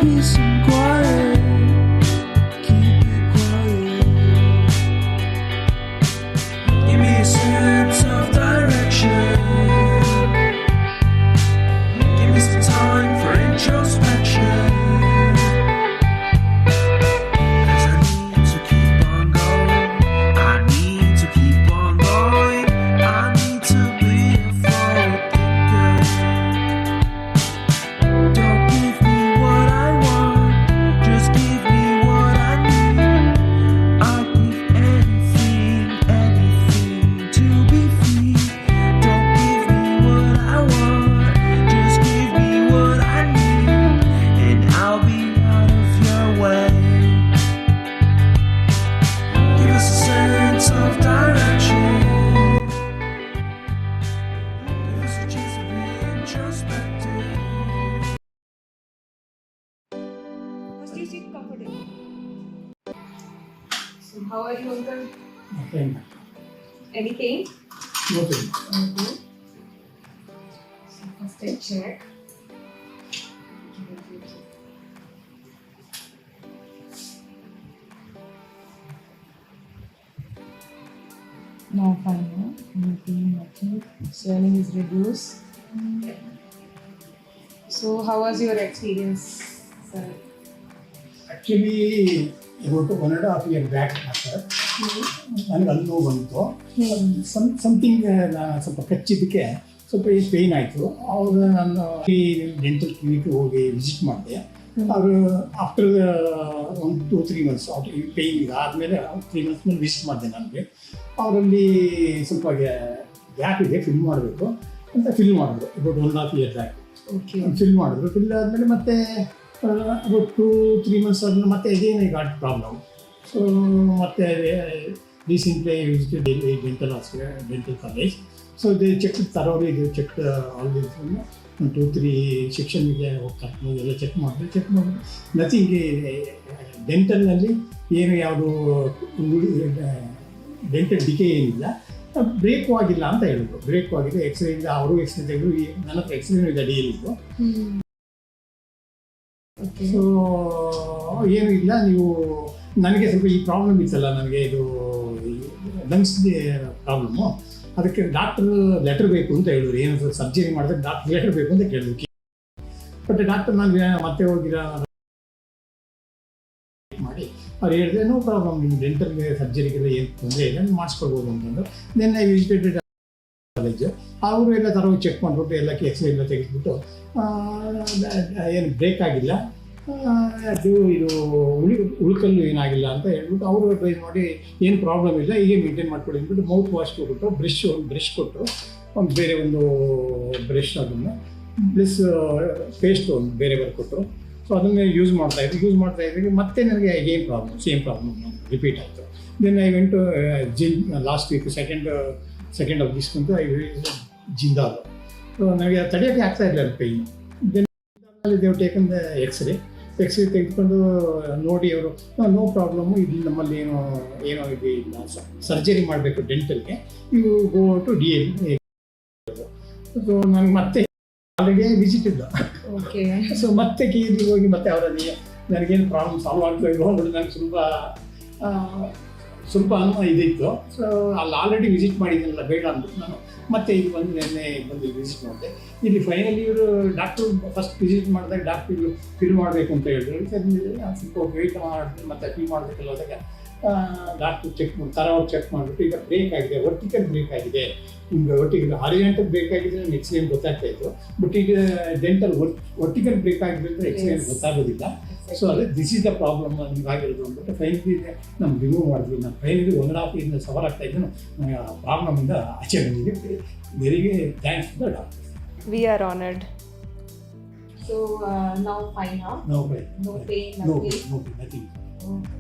peace and quiet. Keep it quiet. Give me a sense of direction. Give me some time for introspection. 'Cause I need to keep on going. I need to keep on going. I need to be a forward thinker. Don't give me what I want, just give me what I need. I'll give anything, anything to be free. Don't give me what I want, just give me what I need, and I'll be out of your way. Give us a sense of direction. Give us a chance to be introspective. First you sit comfortably. So how are you, uncle? Okay. Any pain? Okay. Okay. So first I check. Now fine, no? No pain, nothing. Swelling is reduced. So how was your experience, sir? Actually ಇವತ್ತು 1.5 year back sir ನನಗೆ ಅಲ್ಲಿ ನೋವು ಬಂತು. Something ಸ್ವಲ್ಪ ಕಚ್ಚಿದ್ದಕ್ಕೆ ಸ್ವಲ್ಪ pain ಆಯಿತು. ಅವರು ನಾನು ಈ ಡೆಂಟಲ್ ಕ್ಲಿನಿಕ್ಗೆ ಹೋಗಿ ವಿಸಿಟ್ ಮಾಡಿದೆ. ಅವರು ಆಫ್ಟರ್ 1-2-3 months ಈ ಪೇಯ್ನ್ ಆದಮೇಲೆ 3 months ಮೇಲೆ ವಿಸಿಟ್ ಮಾಡಿದೆ ನನಗೆ. ಅವರಲ್ಲಿ ಸ್ವಲ್ಪ ಗ್ಯಾಪ್ ಇದೆ, ಫಿಲ್ ಮಾಡಬೇಕು ಅಂತ ಫಿಲ್ ಮಾಡಿದ್ರು. ಇವತ್ತು 1.5 year ಬ್ಯಾಕ್ Okay. ಫಿಲ್ ಮಾಡಿದ್ರು. ಫಿಲ್ ಆದಮೇಲೆ ಮತ್ತೆ ಅಬೌಟ್ 2-3 months ಆದಮೇಲೆ ಮತ್ತೆ again I got problem. So ಮತ್ತೆ recently visited dental college. So they check ತರೋರು ಇದು ಚೆಕ್ ಆಲ್ ದಿಸ್ 2-3 ಸೆಕ್ಷನ್ಗೆ ಹೋಗ್ತಾರೆ, ಎಲ್ಲ ಚೆಕ್ ಮಾಡಿದ್ರು. ನಥಿಂಗ್ ಡೆಂಟಲ್ನಲ್ಲಿ ಏನು ಯಾವುದು ಡೆಂಟಲ್ ಡಿಕೆ ಏನಿಲ್ಲ, ಬ್ರೇಕು ಆಗಿಲ್ಲ ಅಂತ ಹೇಳಿದ್ರು. ಬ್ರೇಕು ಆಗಿದೆ, ಎಕ್ಸ್ರೇಯಿಂದ ಅವರು ಎಕ್ಸ್ರೇ ತೆಗೆದು ನನ್ನ ಹತ್ರ ಎಕ್ಸ್ರೇನೂ ಇದೆ ಅಡಿಯಲ್ಲಿತ್ತು. ಸೊ ಏನೂ ಇಲ್ಲ, ನೀವು ನನಗೆ ಸ್ವಲ್ಪ ಈ ಪ್ರಾಬ್ಲಮ್ ಇತ್ತಲ್ಲ, ನನಗೆ ಇದು ಲಂಗ್ಸ್ ಪ್ರಾಬ್ಲಮ್ಮು, ಅದಕ್ಕೆ ಡಾಕ್ಟ್ರು ಲೆಟರ್ ಬೇಕು ಅಂತ ಹೇಳಿದ್ರು. ಏನು ಸರ್ಜರಿ ಮಾಡಿದ್ರೆ ಡಾಕ್ಟ್ರ್ ಲೆಟರ್ ಬೇಕು ಅಂತ ಕೇಳಿದ್ರು. ಬಟ್ ಡಾಕ್ಟರ್ ನಾನು ಮತ್ತೆ ಹೋಗಿರೋ ಮಾಡಿ ಅವ್ರು ಹೇಳಿದ್ರೆ ನೋ ಪ್ರಾಬ್ಲಮ್, ನಿಮ್ಮ ಡೆಂಟಲ್ಗೆ ಸರ್ಜರಿಗೆಲ್ಲ ಏನು ತೊಂದರೆ ಇಲ್ಲ, ನೀವು ಮಾಡಿಸ್ಕೊಳ್ಬೋದು ಅಂತಂದು. Then I visited college. ಅವರು ಎಲ್ಲ ತರವಾಗಿ ಚೆಕ್ ಮಾಡಿಬಿಟ್ಟು ಎಲ್ಲಕ್ಕೆ ಎಕ್ಸ್ರೇ ಎಲ್ಲ ತೆಗೆದುಬಿಟ್ಟು ಏನು ಬ್ರೇಕ್ ಆಗಿಲ್ಲ, ಅದು ಇದು ಉಳ್ಕಲ್ಲು ಏನಾಗಿಲ್ಲ ಅಂತ ಹೇಳ್ಬಿಟ್ಟು ಅವರು ಅಡ್ವೈಸ್ ಮಾಡಿ ಏನು ಪ್ರಾಬ್ಲಮ್ ಇಲ್ಲ, ಹೀಗೆ ಮೇಂಟೈನ್ ಮಾಡ್ಕೊಳ್ಳಿ ಅಂದ್ಬಿಟ್ಟು ಮೌತ್ ವಾಶ್ ಕೊಟ್ಟು ಬ್ರಷ್ ಕೊಟ್ಟರು. ಒಂದು ಬೇರೆ ಒಂದು ಬ್ರಷ್, ಅದನ್ನು ಪ್ಲಸ್ ಪೇಸ್ಟ್ ಒಂದು ಬೇರೆ ಬರ್ಕೊಟ್ರು. ಸೊ ಅದನ್ನೇ ಯೂಸ್ ಮಾಡ್ತಾಯಿದ್ವಿ. ಮತ್ತೆ ನನಗೆ ಸೇಮ್ ಪ್ರಾಬ್ಲಮ್ ರಿಪೀಟ್ ಆಯಿತು. Then I went last week second of this ಬಂತು, ಐ ಜಿಂದಾಲ್. ಸೊ ನನಗೆ ತಡೆಯೋಕ್ಕೆ ಆಗ್ತಾ ಇರಲಿಲ್ಲ pain. Then they've taken the x ray ತೆಗೆದುಕೊಂಡು ನೋಡಿ ಅವರು ನೋ ಪ್ರಾಬ್ಲಮ್ಮು, ಇಲ್ಲಿ ನಮ್ಮಲ್ಲಿ ಏನೋ ಇದು ಇಲ್ಲ, ಸರ್ಜರಿ ಮಾಡಬೇಕು ಡೆಂಟಲ್ಗೆ, ಇವು ಗೋ ಟು DL. ಸೊ ನನಗೆ ಮತ್ತೆ ಆಲ್ರೆಡಿ ವಿಸಿಟ್ ಇಲ್ಲ. ಓಕೆ. ಸೊ ಮತ್ತೆ ಕೀರಿಗೆ ಹೋಗಿ ಮತ್ತೆ ಅವರಲ್ಲಿ ನನಗೇನು ಪ್ರಾಬ್ಲಮ್ ಸಾಲ್ವ್ ಆಗ್ತಾ ಇಲ್ಲ ಅಂದ್ಬಿಟ್ಟು ನನಗೆ ಸ್ವಲ್ಪ ಅನ್ನೋ ಇದಿತ್ತು. ಸೊ ಅಲ್ಲಿ ಆಲ್ರೆಡಿ ವಿಸಿಟ್ ಮಾಡಿದ್ದೀನಲ್ಲ, ಬೇಡ ಅಂದ್ಬಿಟ್ಟು ನಾನು ಮತ್ತೆ ಇಲ್ಲಿ ಬಂದು ನೆನ್ನೆ ಬಂದು ವಿಸಿಟ್ ಮಾಡಿದೆ. ಇಲ್ಲಿ ಫೈನಲಿ ಇವರು ಡಾಕ್ಟ್ರು ಫಸ್ಟ್ ವಿಸಿಟ್ ಮಾಡಿದಾಗ ಡಾಕ್ಟ್ರು ಫಿಲ್ ಮಾಡಬೇಕು ಅಂತ ಹೇಳಿದ್ರು. ಸ್ವಲ್ಪ ವೆಯ್ಟ್ ಮಾಡಿ ಮತ್ತೆ ಫಿಲ್ ಮಾಡಬೇಕಲ್ಲ, ಅದಕ್ಕೆ ಡಾಕ್ಟ್ರು ಚೆಕ್ ಮಾಡಿಬಿಟ್ಟು ಈಗ ಬ್ರೇಕ್ ಆಗಿದೆ, ವರ್ಟಿಕಲ್ ಬ್ರೇಕ್ ಆಗಿದೆ, ನಿಮ್ಗೆ ವರ್ಟಿಕಲ್ ಹಾರಿಜಾಂಟಲ್ ಬ್ರೇಕ್ ಆಗಿದ್ರೆ ನನಗೆ ಎಕ್ಸ್ರೇ ಗೊತ್ತಾಗ್ತಾ ಇತ್ತು. ಬಟ್ ಈಗ ಡೆಂಟಲ್ ವರ್ಟಿಕಲ್ ಬ್ರೇಕ್ ಆಗಿದ್ರೆ ಎಕ್ಸ್ರೇ ಗೊತ್ತಾಗೋದಿಲ್ಲ. ಸೊ ಅದೇ ದಿಸ್ ಇಸ್ ದ ಪ್ರಾಬ್ಲಮ್ ನಿಮ್ಗೆ ಆಗಿರೋದು ಅಂದ್ಬಿಟ್ಟು ಫೈನಲಿ ನಮ್ಮ ರಿಮೂವ್ ಮಾಡಿದ್ವಿ. ನಾನು ಫೈನಲಿ 1.5 year ಸಫರ್ ಆಗ್ತಾ ಇದ್ದು ನನಗೆ ಆ ಪ್ರಾಬ್ಲಮಿಂದ ಆಚೆ ಬಂದಿದ್ದೆ. Very thanks to the doctor. We are honored. So now fine, huh? No pain. No pain, No nothing. pain, nothing. Okay.